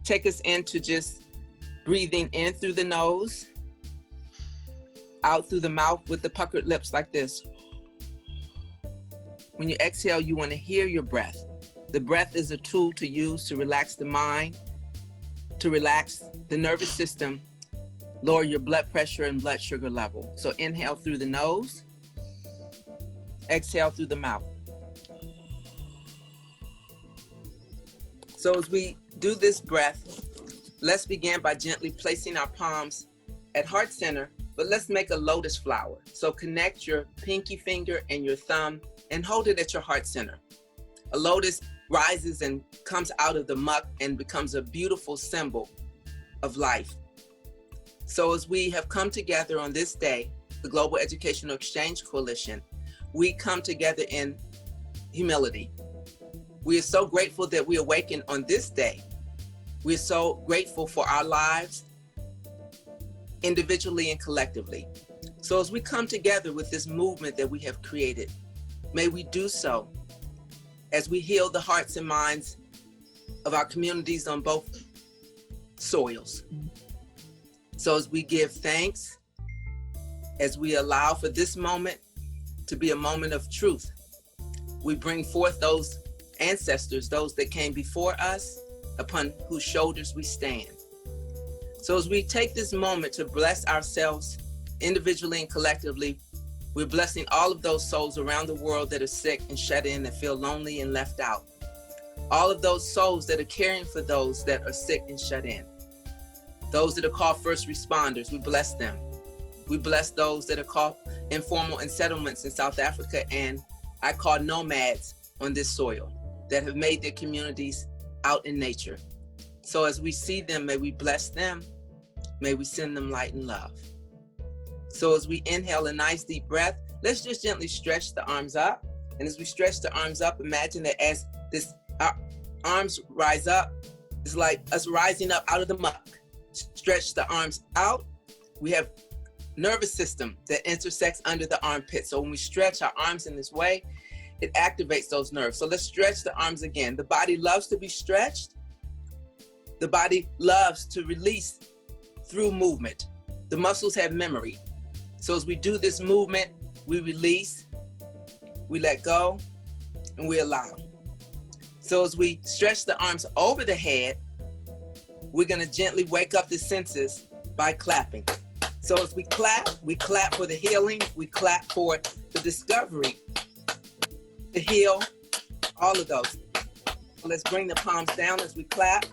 Take us into just breathing in through the nose, out through the mouth with the puckered lips like this. When you exhale, you want to hear your breath. The breath is a tool to use to relax the mind, to relax the nervous system, lower your blood pressure and blood sugar level. So inhale through the nose, exhale through the mouth. So as we do this breath, let's begin by gently placing our palms at heart center, but let's make a lotus flower. So connect your pinky finger and your thumb and hold it at your heart center. A lotus rises and comes out of the muck and becomes a beautiful symbol of life. So as we have come together on this day, the Global Educational Exchange Coalition, we come together in humility. We are so grateful that we awaken on this day. We're so grateful for our lives, individually and collectively. So as we come together with this movement that we have created, may we do so as we heal the hearts and minds of our communities on both soils. So as we give thanks, as we allow for this moment to be a moment of truth, we bring forth those ancestors, those that came before us, upon whose shoulders we stand. So as we take this moment to bless ourselves individually and collectively, we're blessing all of those souls around the world that are sick and shut in, that feel lonely and left out. All of those souls that are caring for those that are sick and shut in. Those that are called first responders, we bless them. We bless those that are called informal and settlements in South Africa, and I call nomads on this soil that have made their communities out in nature. So as we see them, may we bless them. May we send them light and love. So as we inhale a nice deep breath, let's just gently stretch the arms up. And as we stretch the arms up, imagine that as our arms rise up, it's like us rising up out of the muck. Stretch the arms out. We have nervous system that intersects under the armpit. So when we stretch our arms in this way, it activates those nerves. So let's stretch the arms again. The body loves to be stretched. The body loves to release through movement. The muscles have memory. So as we do this movement, we release, we let go, and we allow. So as we stretch the arms over the head, we're gonna gently wake up the senses by clapping. So as we clap for the healing, we clap for the discovery, to heal, all of those. So let's bring the palms down as we clap,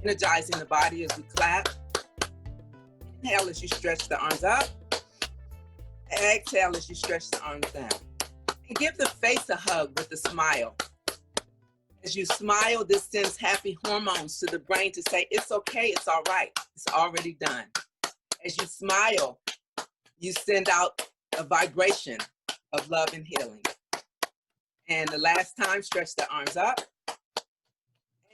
energizing the body as we clap. Inhale as you stretch the arms up. Exhale as you stretch the arms down. And give the face a hug with a smile. As you smile, this sends happy hormones to the brain to say, it's okay, it's all right, it's already done. As you smile, you send out a vibration of love and healing. And the last time, stretch the arms up.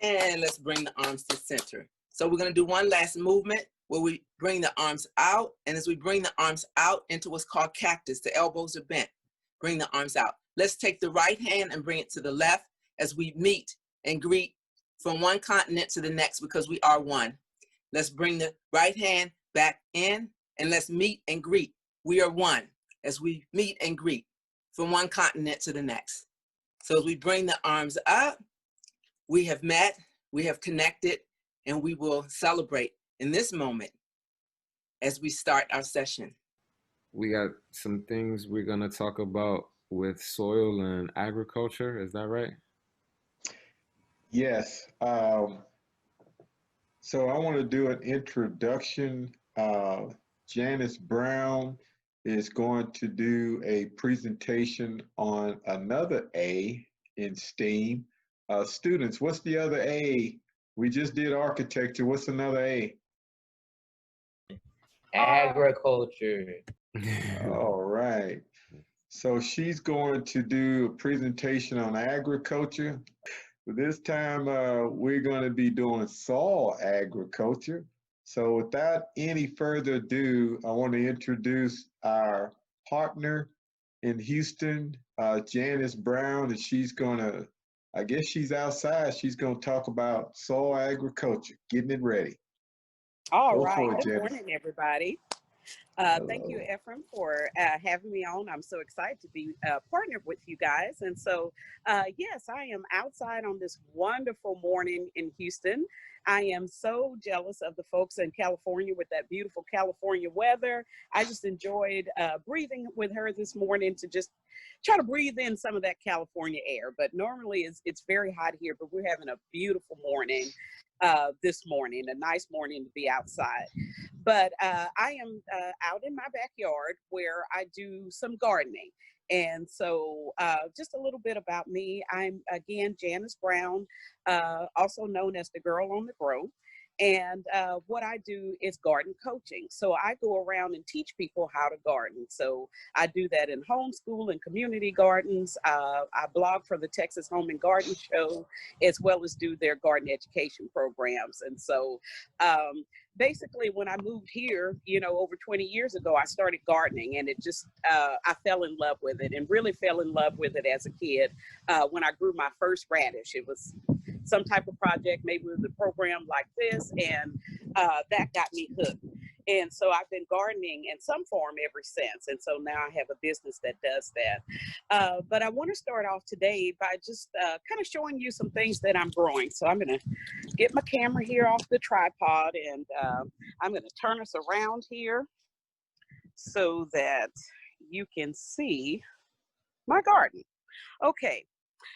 And let's bring the arms to center. So we're gonna do one last movement where we bring the arms out. And as we bring the arms out into what's called cactus, the elbows are bent. Bring the arms out. Let's take the right hand and bring it to the left as we meet and greet from one continent to the next, because we are one. Let's bring the right hand back in and let's meet and greet. We are one as we meet and greet from one continent to the next. So as we bring the arms up, we have met, we have connected, and we will celebrate in this moment as we start our session. We got some things we're gonna talk about with soil and agriculture, is that right? Yes. So I want to do an introduction. Janice Brown is going to do a presentation on another A in STEAM. Students, what's the other A? We just did architecture. What's another A? Agriculture. All right. So she's going to do a presentation on agriculture. This time we're going to be doing soil agriculture. So without any further ado, I want to introduce our partner in Houston, Janice Brown, and she's going to I guess she's outside. She's going to talk about soil agriculture, getting it ready. All Go right. for it, Good Janice. morning, everybody. Thank you, Hello. Ephraim, for having me on. I'm so excited to be partnered with you guys. And so, yes, I am outside on this wonderful morning in Houston. I am so jealous of the folks in California with that beautiful California weather. I just enjoyed breathing with her this morning to just try to breathe in some of that California air. But normally it's very hot here, but we're having a beautiful morning this morning, a nice morning to be outside. But I am out in my backyard where I do some gardening. And so, just a little bit about me. I'm again Janice Brown, also known as the Girl on the Grow. And what I do is garden coaching. So I go around and teach people how to garden. So I do that in homeschool and community gardens. I blog for the Texas Home and Garden Show, as well as do their garden education programs. And so, basically when I moved here, over 20 years ago, I started gardening, and it just, I fell in love with it, and really fell in love with it as a kid. When I grew my first radish, it was some type of project, maybe with a program like this, and that got me hooked. And so I've been gardening in some form ever since. And so now I have a business that does that. But I want to start off today by just kind of showing you some things that I'm growing. So I'm going to get my camera here off the tripod, and I'm going to turn us around here so that you can see my garden. Okay.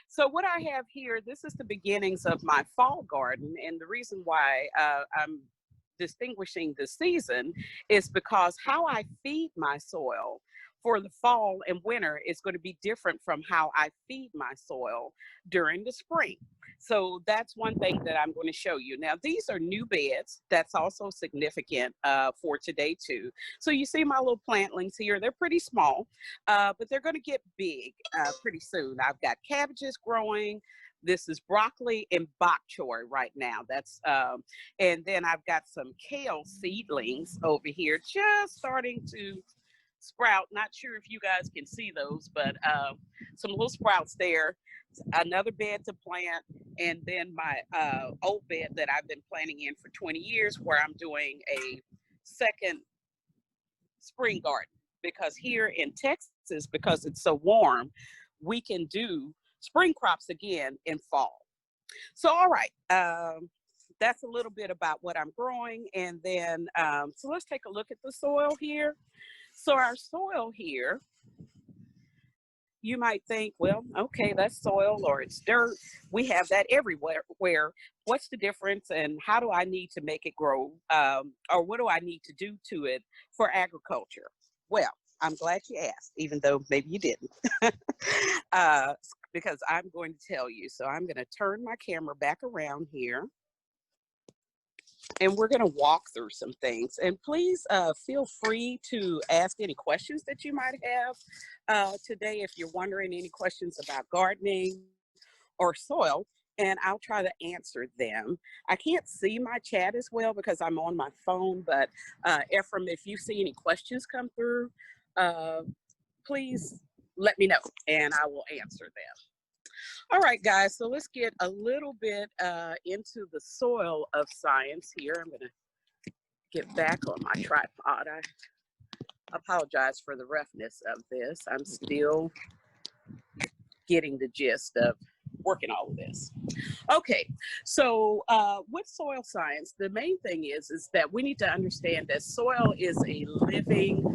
So what I have here, this is the beginnings of my fall garden. And the reason why I'm distinguishing the season is because how I feed my soil for the fall and winter is going to be different from how I feed my soil during the spring. So that's one thing that I'm going to show you. Now, these are new beds. That's also significant for today too. So you see my little plantlings here. They're pretty small, but they're going to get big pretty soon. I've got cabbages growing. This is broccoli and bok choy right now. And then I've got some kale seedlings over here, just starting to sprout. Not sure if you guys can see those, but some little sprouts there. Another bed to plant, and then my old bed that I've been planting in for 20 years, where I'm doing a second spring garden, because here in Texas, because it's so warm, we can do spring crops again in fall. So, all right, that's a little bit about what I'm growing. And then, so let's take a look at the soil here. So our soil here, you might think, well, okay, that's soil or it's dirt. We have that everywhere. What's the difference, and how do I need to make it grow? Or what do I need to do to it for agriculture? Well, I'm glad you asked, even though maybe you didn't, because I'm going to tell you. So I'm going to turn my camera back around here, and we're going to walk through some things. And please feel free to ask any questions that you might have today if you're wondering any questions about gardening or soil, and I'll try to answer them. I can't see my chat as well because I'm on my phone, but Ephraim, if you see any questions come through, please let me know and I will answer them. All right, guys, so let's get a little bit into the soil of science here. I'm going to get back on my tripod. I apologize for the roughness of this. I'm still getting the gist of working all of this. Okay, so with soil science, the main thing is that we need to understand that soil is a living,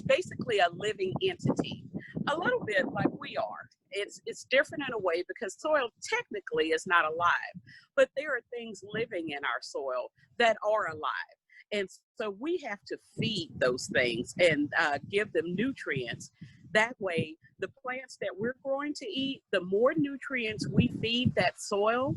basically a living entity, a little bit like we are. It's different in a way because soil technically is not alive, but there are things living in our soil that are alive. And so we have to feed those things and give them nutrients. That way, the plants that we're going to eat, the more nutrients we feed that soil,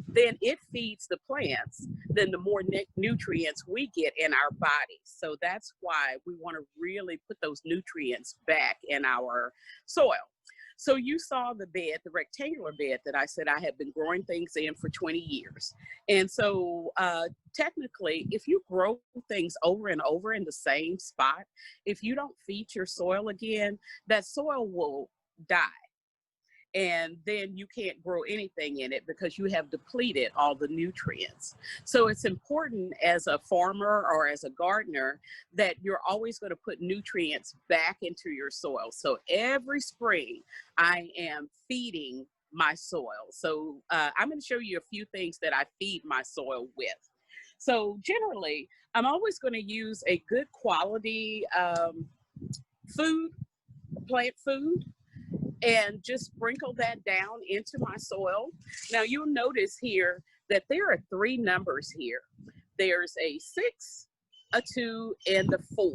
then it feeds the plants, then the more nutrients we get in our bodies. So that's why we want to really put those nutrients back in our soil. So you saw the bed, the rectangular bed that I said I had been growing things in for 20 years. And so technically, if you grow things over and over in the same spot, if you don't feed your soil again, that soil will die. and then you can't grow anything in it because you have depleted all the nutrients. So it's important as a farmer or as a gardener that you're always going to put nutrients back into your soil. So every spring I am feeding my soil. So I'm going to show you a few things that I feed my soil with. So generally, I'm always going to use a good quality food, plant food, and just sprinkle that down into my soil. Now you'll notice here that there are 3 numbers here. There's a 6, a 2, and the 4.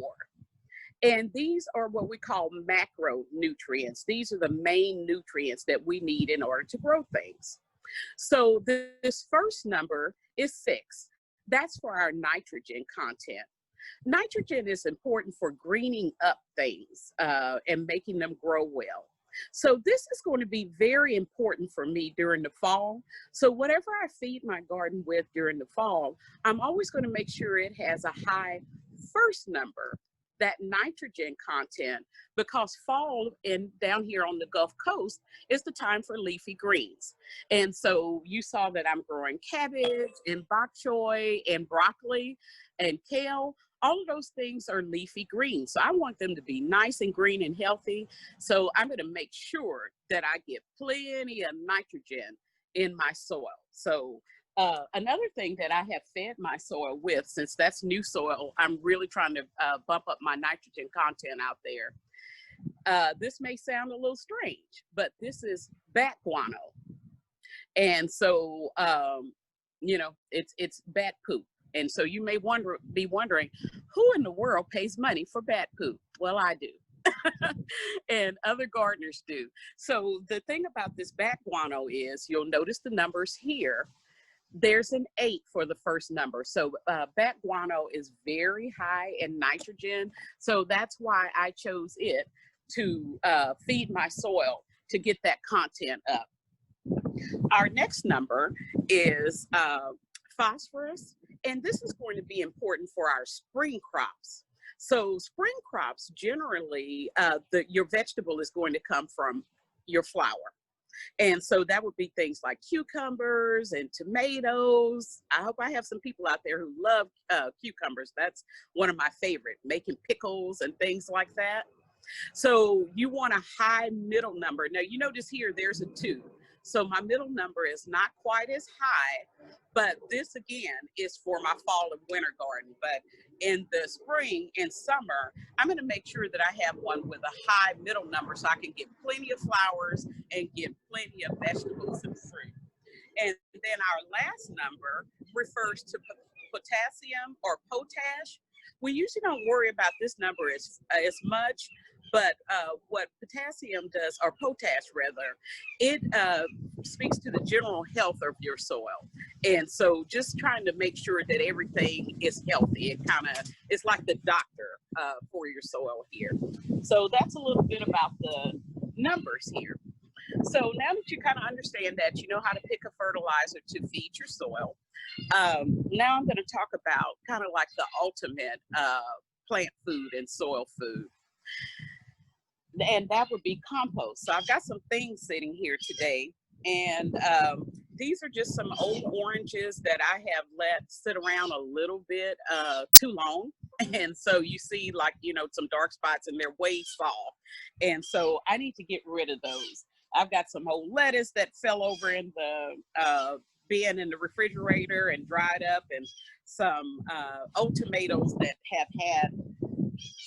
And these are what we call macronutrients. These are the main nutrients that we need in order to grow things. So this first number is 6. That's for our nitrogen content. Nitrogen is important for greening up things and making them grow well. So this is going to be very important for me during the fall. So whatever I feed my garden with during the fall, I'm always going to make sure it has a high first number, that nitrogen content, because fall down here on the Gulf Coast is the time for leafy greens. And so you saw that I'm growing cabbage and bok choy and broccoli and kale. All of those things are leafy greens. So I want them to be nice and green and healthy. So I'm going to make sure that I get plenty of nitrogen in my soil. So another thing that I have fed my soil with, since that's new soil, I'm really trying to bump up my nitrogen content out there. This may sound a little strange, but this is bat guano. And so, you know, it's bat poop. And so you may be wondering, who in the world pays money for bat poop? Well, I do. And other gardeners do. So the thing about this bat guano is, you'll notice the numbers here. There's an 8 for the first number. So bat guano is very high in nitrogen. So that's why I chose it to feed my soil to get that content up. Our next number is phosphorus. And this is going to be important for our spring crops. So spring crops, generally, your vegetable is going to come from your flower. And so that would be things like cucumbers and tomatoes. I hope I have some people out there who love cucumbers. That's one of my favorite, making pickles and things like that. So you want a high middle number. Now you notice here, there's a 2. So my middle number is not quite as high, but this again is for my fall and winter garden. But in the spring and summer, I'm going to make sure that I have one with a high middle number so I can get plenty of flowers and get plenty of vegetables and fruit. And then our last number refers to potassium or potash. We usually don't worry about this number as much. But what potassium does, or potash rather, it speaks to the general health of your soil. And so just trying to make sure that everything is healthy. It's like the doctor for your soil here. So that's a little bit about the numbers here. So now that you kind of understand that, you know how to pick a fertilizer to feed your soil. Now I'm going to talk about kind of like the ultimate plant food and soil food. And that would be compost. So I've got some things sitting here today, and these are just some old oranges that I have let sit around a little bit too long. And so you see, like, you know, some dark spots and they're way soft. And so I need to get rid of those. I've got some old lettuce that fell over in the bin in the refrigerator and dried up, and some old tomatoes that have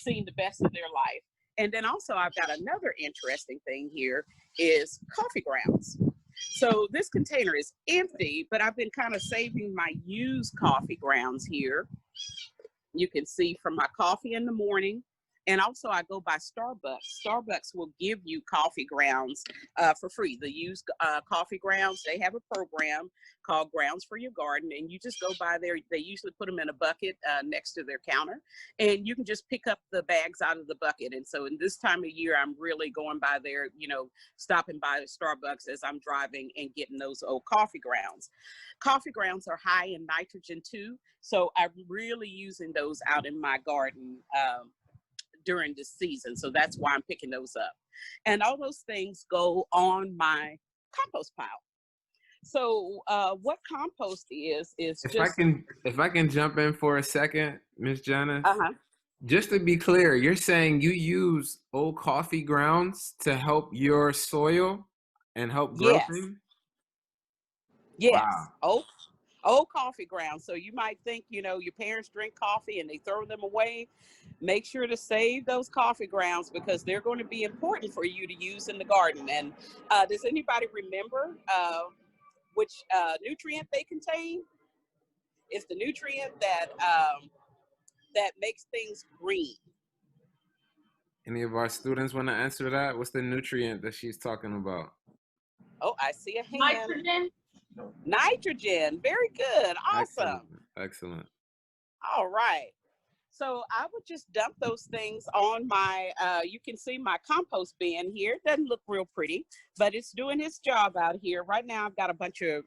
seen the best of their life. And then also I've got another interesting thing here is coffee grounds. So this container is empty, but I've been kind of saving my used coffee grounds here. You can see from my coffee in the morning. And also I go by Starbucks. Starbucks will give you coffee grounds for free. The used coffee grounds, they have a program called Grounds for Your Garden, and you just go by there. They usually put them in a bucket next to their counter, and you can just pick up the bags out of the bucket. And so in this time of year, I'm really going by there, you know, stopping by the Starbucks as I'm driving and getting those old coffee grounds. Coffee grounds are high in nitrogen too, so I'm really using those out in my garden. during this season. So that's why I'm picking those up. And all those things go on my compost pile. So what compost is just, If I can jump in for a second, Miss Janice, uh-huh. just to be clear, you're saying you use old coffee grounds to help your soil and help grow Yes, things? yes. Wow. Old coffee grounds. So you might think, your parents drink coffee and they throw them away. Make sure to save those coffee grounds because they're going to be important for you to use in the garden. And does anybody remember which nutrient they contain? It's the nutrient that makes things green. Any of our students want to answer that? What's the nutrient that she's talking about? Oh, I see a hand. Nitrogen. Nitrogen. Very good. Excellent. Awesome. Excellent. All right. So I would just dump those things on my, you can see my compost bin here. It doesn't look real pretty, but it's doing its job out here. Right now I've got a bunch of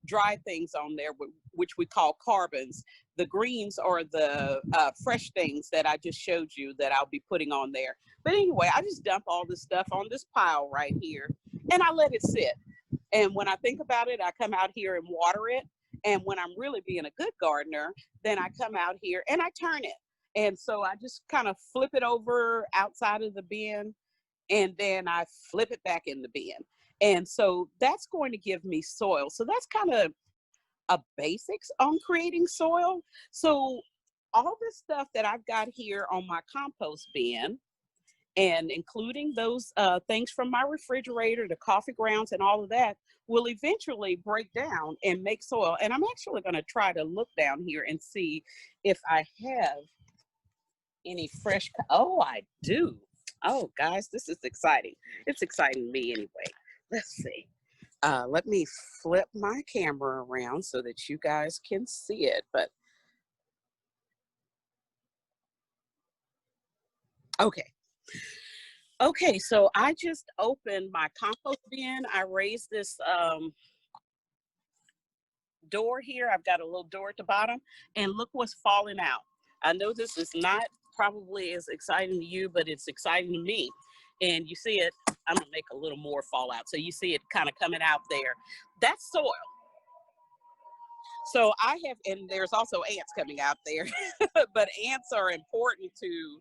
dry things on there, which we call carbons. The greens are the fresh things that I just showed you that I'll be putting on there. But anyway, I just dump all this stuff on this pile right here and I let it sit. And when I think about it, I come out here and water it. And when I'm really being a good gardener, then I come out here and I turn it. And so I just kind of flip it over outside of the bin and then I flip it back in the bin. And so that's going to give me soil. So that's kind of a basics on creating soil. So all this stuff that I've got here on my compost bin, and including those things from my refrigerator, the coffee grounds and all of that, will eventually break down and make soil. And I'm actually going to try to look down here and see if I have any fresh. Oh, I do. Oh, guys, this is exciting. It's exciting me anyway. Let's see. Let me flip my camera around so that you guys can see it. But okay. Okay, so I just opened my compost bin. I raised this door here. I've got a little door at the bottom, and look what's falling out. I know this is not probably as exciting to you, but it's exciting to me. And you see it, I'm gonna make a little more fall out. So you see it kind of coming out there. That's soil. So I have, and there's also ants coming out there, but ants are important to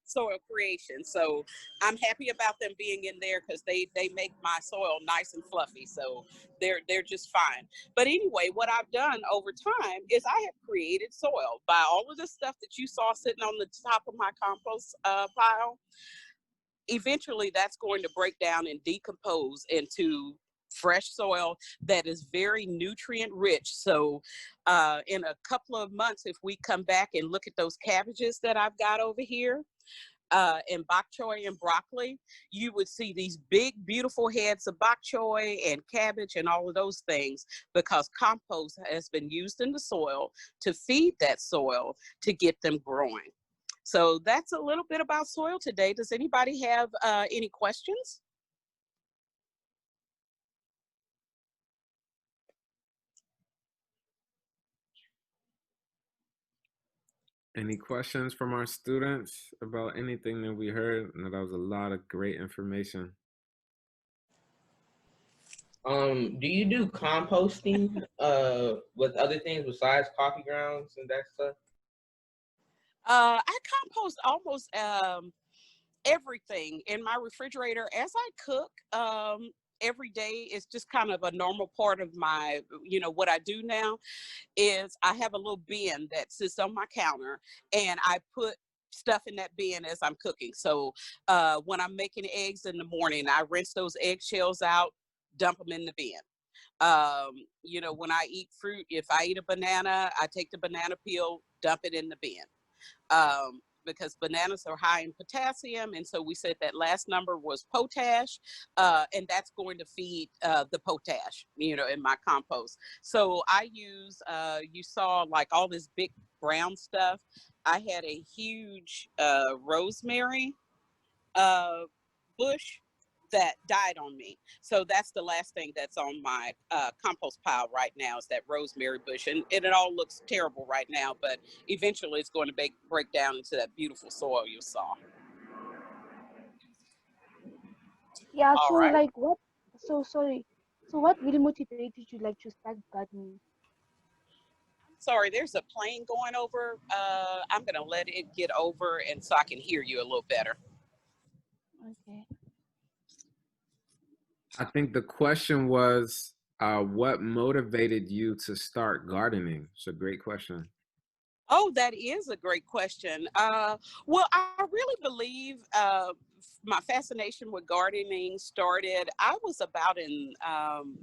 soil creation. So I'm happy about them being in there because they make my soil nice and fluffy. So they're just fine. But anyway, what I've done over time is I have created soil by all of the stuff that you saw sitting on the top of my compost pile. Eventually that's going to break down and decompose into fresh soil that is very nutrient rich. So in a couple of months, if we come back and look at those cabbages that I've got over here, and bok choy and broccoli, you would see these big, beautiful heads of bok choy and cabbage and all of those things because compost has been used in the soil to feed that soil to get them growing. So that's a little bit about soil today. Does anybody have any questions? Any questions from our students about anything that we heard? No, that was a lot of great information. Do you do composting with other things besides coffee grounds and that stuff? I compost almost everything in my refrigerator as I cook. Every day is just kind of a normal part of my, what I do now is I have a little bin that sits on my counter and I put stuff in that bin as I'm cooking. So when I'm making eggs in the morning, I rinse those eggshells out, dump them in the bin. When I eat fruit, if I eat a banana, I take the banana peel, dump it in the bin. Because bananas are high in potassium. And so we said that last number was potash, and that's going to feed the potash, in my compost. So I use, you saw like all this big brown stuff. I had a huge rosemary bush that died on me. So that's the last thing that's on my compost pile right now is that rosemary bush. And it all looks terrible right now, but eventually it's going to break down into that beautiful soil you saw. Yeah, All so right. like what? So sorry. So what really motivated you like to start gardening? Sorry, there's a plane going over. I'm going to let it get over and so I can hear you a little better. Okay. I think the question was, what motivated you to start gardening? It's a great question. Oh, that is a great question. Well, I really believe my fascination with gardening started, I was about in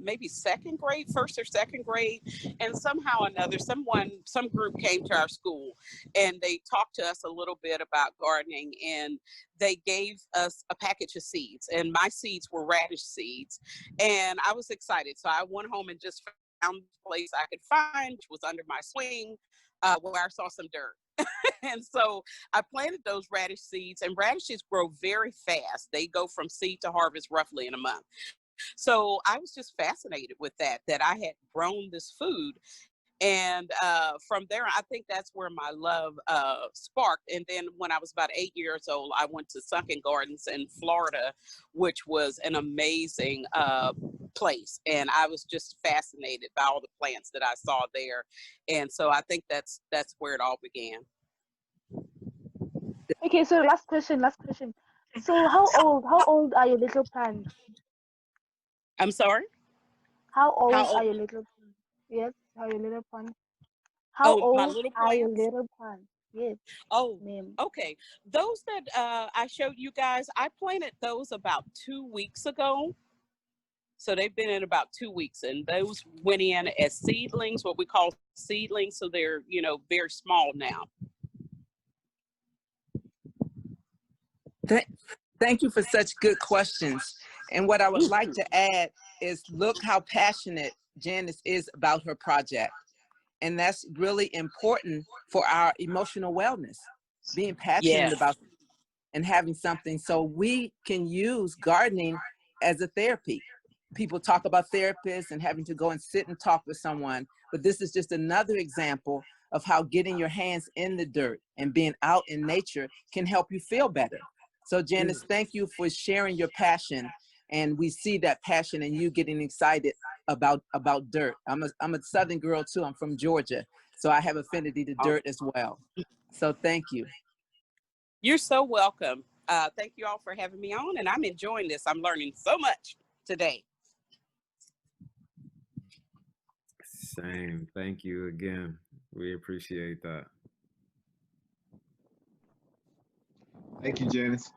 maybe second grade, first or second grade. And somehow or another, some group came to our school and they talked to us a little bit about gardening. And they gave us a package of seeds. And my seeds were radish seeds. And I was excited. So I went home and just found the place I could find, which was under my swing. Where I saw some dirt. And so I planted those radish seeds, and radishes grow very fast. They go from seed to harvest roughly in a month. So I was just fascinated with that I had grown this food. And from there, I think that's where my love sparked. And then when I was about 8 years old, I went to Sunken Gardens in Florida, which was an amazing place. And I was just fascinated by all the plants that I saw there. And so I think that's where it all began. Okay, so last question, last question. So how old are your little plants? I'm sorry? How How old old? are your little plants? Yes, how your little plants? How Oh, my old little are your plants? little plants? Yes, Oh, ma'am. okay. Those that I showed you guys, I planted those about 2 weeks ago. So they've been in about 2 weeks, and those went in as seedlings, what we call seedlings. So they're, very small now. Thank you for such good questions. And what I would like to add is look how passionate Janice is about her project. And that's really important for our emotional wellness, being passionate Yes. about and having something so we can use gardening as a therapy. People talk about therapists and having to go and sit and talk with someone, but this is just another example of how getting your hands in the dirt and being out in nature can help you feel better. So Janice, thank you for sharing your passion. And we see that passion in you getting excited about dirt. I'm a Southern girl too. I'm from Georgia. So I have affinity to dirt as well. So thank you. You're so welcome. Thank you all for having me on, and I'm enjoying this. I'm learning so much today. Same. Thank you again. We appreciate that. Thank you, Janice.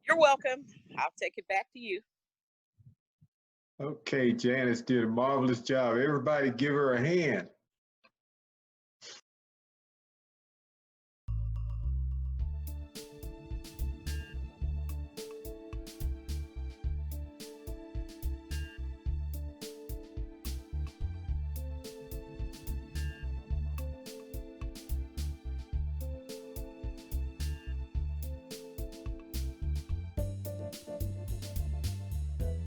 You're welcome. I'll take it back to you. Okay, Janice did a marvelous job. Everybody give her a hand.